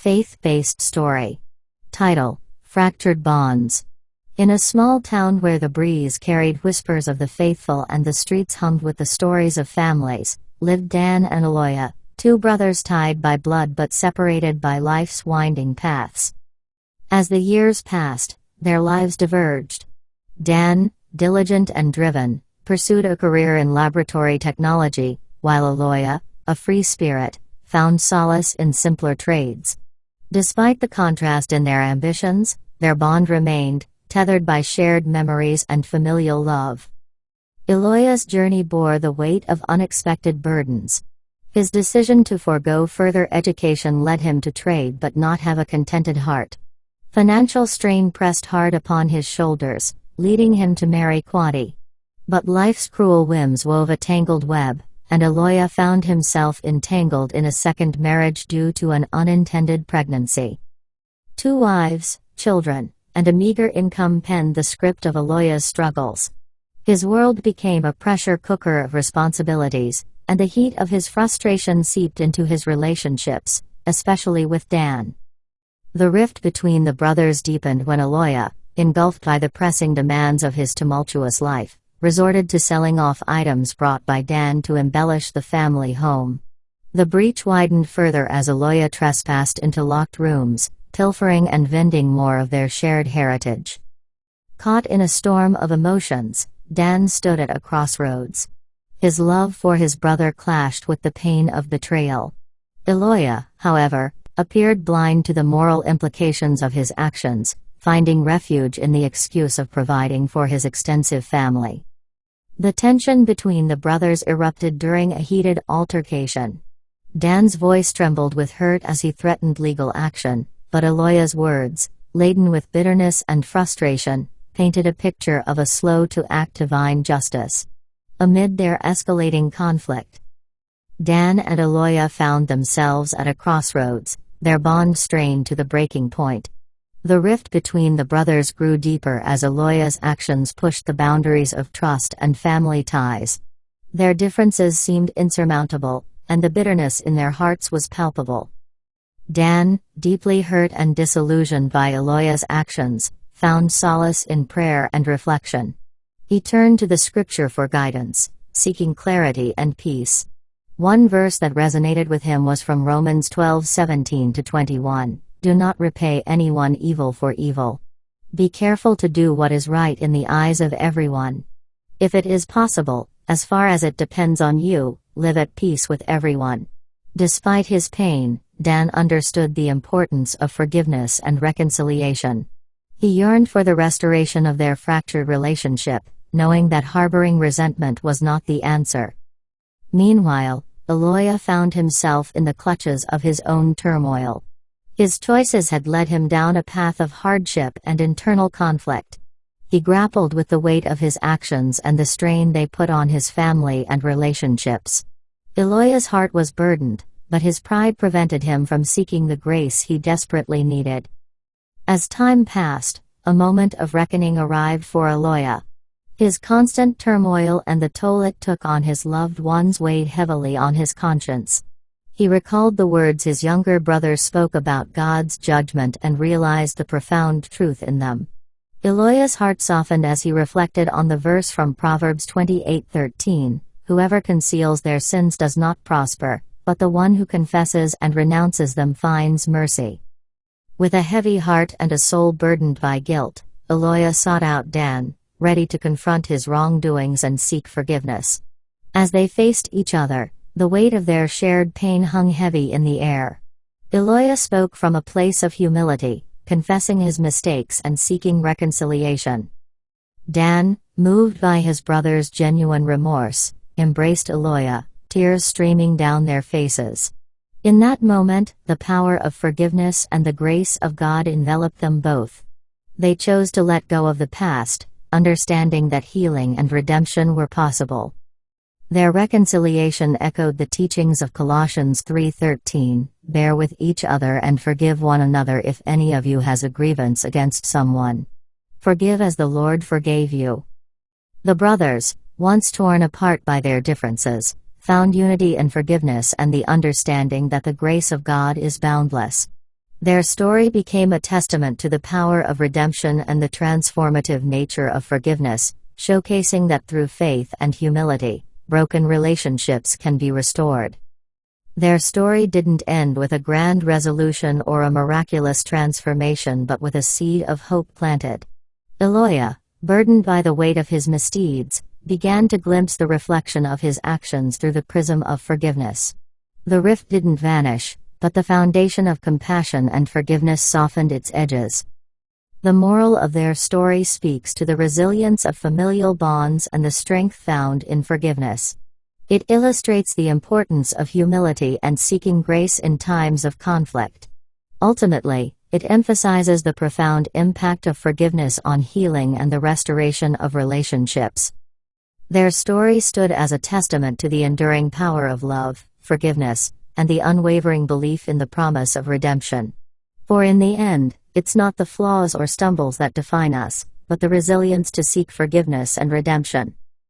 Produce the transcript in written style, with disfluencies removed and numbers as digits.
Faith-based story. Title: Fractured Bonds. In a small town where the breeze carried whispers of the faithful and the streets hummed with the stories of families, lived Dan and Aloya, two brothers tied by blood but separated by life's winding paths. As the years passed, their lives diverged. Dan, diligent and driven, pursued a career in laboratory technology, while Aloya, a free spirit, found solace in simpler trades. Despite the contrast in their ambitions, their bond remained, tethered by shared memories and familial love. Aloya's journey bore the weight of unexpected burdens. His decision to forego further education led him to trade but not have a contented heart. Financial strain pressed hard upon his shoulders, leading him to marry Kwati. But life's cruel whims wove a tangled web, and Aloya found himself entangled in a second marriage due to an unintended pregnancy. 2 wives, children, and a meager income penned the script of Aloya's struggles. His world became a pressure cooker of responsibilities, and the heat of his frustration seeped into his relationships, especially with Dan. The rift between the brothers deepened when Aloya, engulfed by the pressing demands of his tumultuous life, resorted to selling off items brought by Dan to embellish the family home. The breach widened further as Aloya trespassed into locked rooms, pilfering and vending more of their shared heritage. Caught in a storm of emotions, Dan stood at a crossroads. His love for his brother clashed with the pain of betrayal. Aloya, however, appeared blind to the moral implications of his actions, finding refuge in the excuse of providing for his extensive family. The tension between the brothers erupted during a heated altercation. Dan's voice trembled with hurt as he threatened legal action, but Aloya's words, laden with bitterness and frustration, painted a picture of a slow-to-act divine justice. Amid their escalating conflict, Dan and Aloya found themselves at a crossroads, their bond strained to the breaking point. The rift between the brothers grew deeper as Aloya's actions pushed the boundaries of trust and family ties. Their differences seemed insurmountable, and the bitterness in their hearts was palpable. Dan, deeply hurt and disillusioned by Aloya's actions, found solace in prayer and reflection. He turned to the scripture for guidance, seeking clarity and peace. One verse that resonated with him was from Romans 12:17-21. Do not repay anyone evil for evil. Be careful to do what is right in the eyes of everyone. If it is possible, as far as it depends on you, live at peace with everyone. Despite his pain, Dan understood the importance of forgiveness and reconciliation. He yearned for the restoration of their fractured relationship, knowing that harboring resentment was not the answer. Meanwhile, Aloya found himself in the clutches of his own turmoil. His choices had led him down a path of hardship and internal conflict. He grappled with the weight of his actions and the strain they put on his family and relationships. Aloya's heart was burdened, but his pride prevented him from seeking the grace he desperately needed. As time passed, a moment of reckoning arrived for Aloya. His constant turmoil and the toll it took on his loved ones weighed heavily on his conscience. He recalled the words his younger brother spoke about God's judgment and realized the profound truth in them. Aloya's heart softened as he reflected on the verse from Proverbs 28:13, "Whoever conceals their sins does not prosper, but the one who confesses and renounces them finds mercy." With a heavy heart and a soul burdened by guilt, Aloya sought out Dan, ready to confront his wrongdoings and seek forgiveness. As they faced each other, the weight of their shared pain hung heavy in the air. Aloya spoke from a place of humility, confessing his mistakes and seeking reconciliation. Dan, moved by his brother's genuine remorse, embraced Aloya, tears streaming down their faces. In that moment, the power of forgiveness and the grace of God enveloped them both. They chose to let go of the past, understanding that healing and redemption were possible. Their reconciliation echoed the teachings of Colossians 3:13, "Bear with each other and forgive one another if any of you has a grievance against someone. Forgive as the Lord forgave you." The brothers, once torn apart by their differences, found unity in forgiveness and the understanding that the grace of God is boundless. Their story became a testament to the power of redemption and the transformative nature of forgiveness, showcasing that through faith and humility, broken relationships can be restored. Their story didn't end with a grand resolution or a miraculous transformation, but with a seed of hope planted. Eloya, burdened by the weight of his misdeeds, began to glimpse the reflection of his actions through the prism of forgiveness. The rift didn't vanish, but the foundation of compassion and forgiveness softened its edges. The moral of their story speaks to the resilience of familial bonds and the strength found in forgiveness. It illustrates the importance of humility and seeking grace in times of conflict. Ultimately, it emphasizes the profound impact of forgiveness on healing and the restoration of relationships. Their story stood as a testament to the enduring power of love, forgiveness, and the unwavering belief in the promise of redemption. For in the end, it's not the flaws or stumbles that define us, but the resilience to seek forgiveness and redemption.